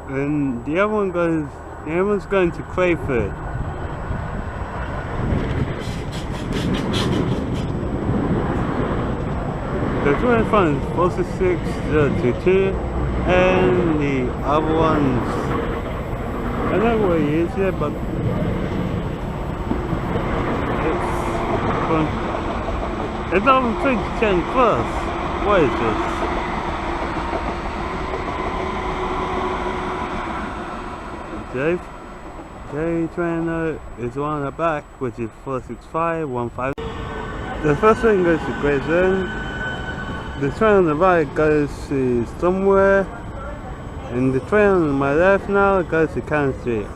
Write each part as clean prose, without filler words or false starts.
And the other one's going to Crayford. The first one is 46022, and the other one's, I don't know where he is yet, but it's not between 10 plus. What is this? J trainer is one on the back, which is 46515. The first one goes to Grayson. The train on the right goes to somewhere, and the train on my left now goes to Cannon Street.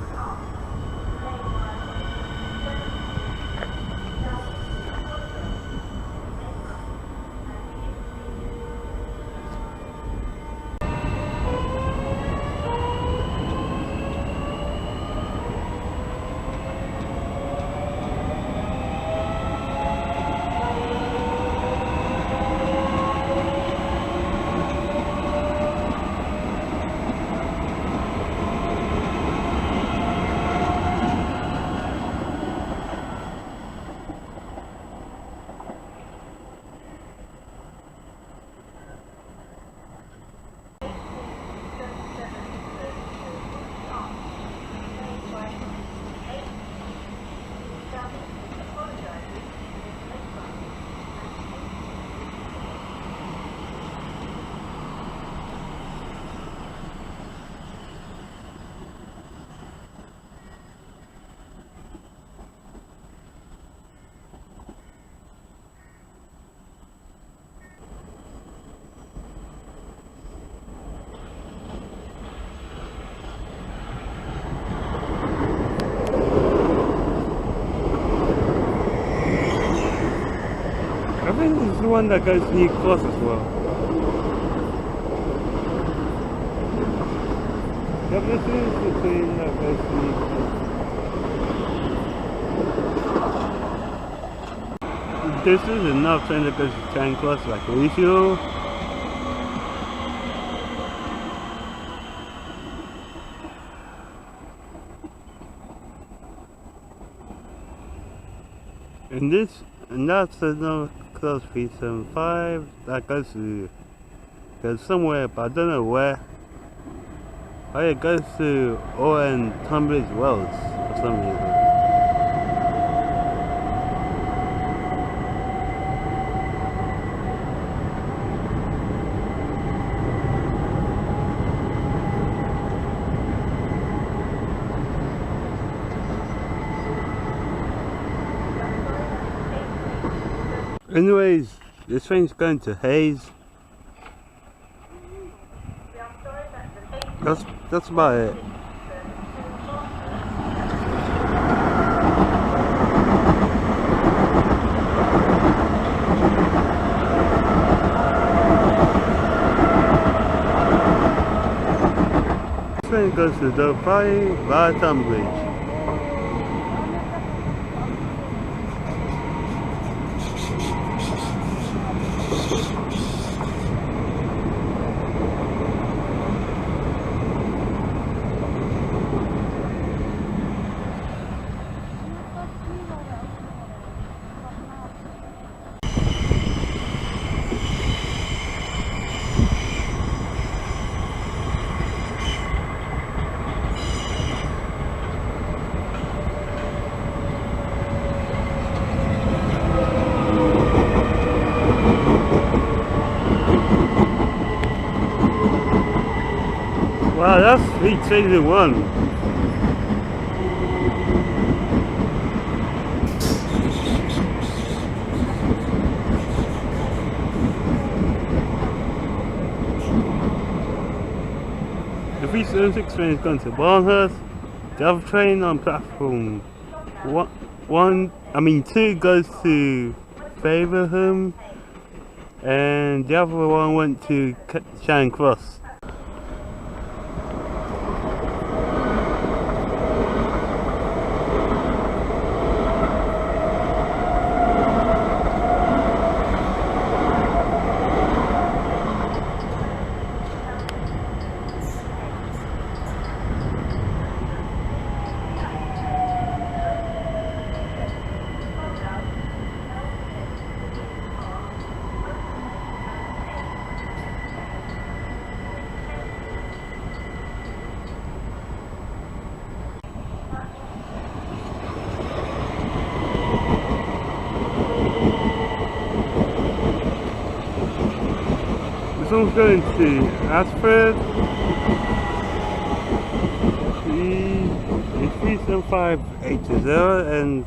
I think this is the one that goes to New Cross as well. Yep, this is the train that goes to New Cross. This is another train that goes to Charing Cross like usual. And that's another Cross 375 that goes somewhere, but I don't know where. Oh, it goes to Owen Tunbridge Wells for some reason. Anyways, this train's going to Hayes. That's about it. This train goes to Delphi via Tunbridge. Wow, that's 321. The 376 train is going to Barnhurst. The other train on platform 2 goes to Faverham, and the other one went to Charing Cross. This one's going to Ashford. 37580, and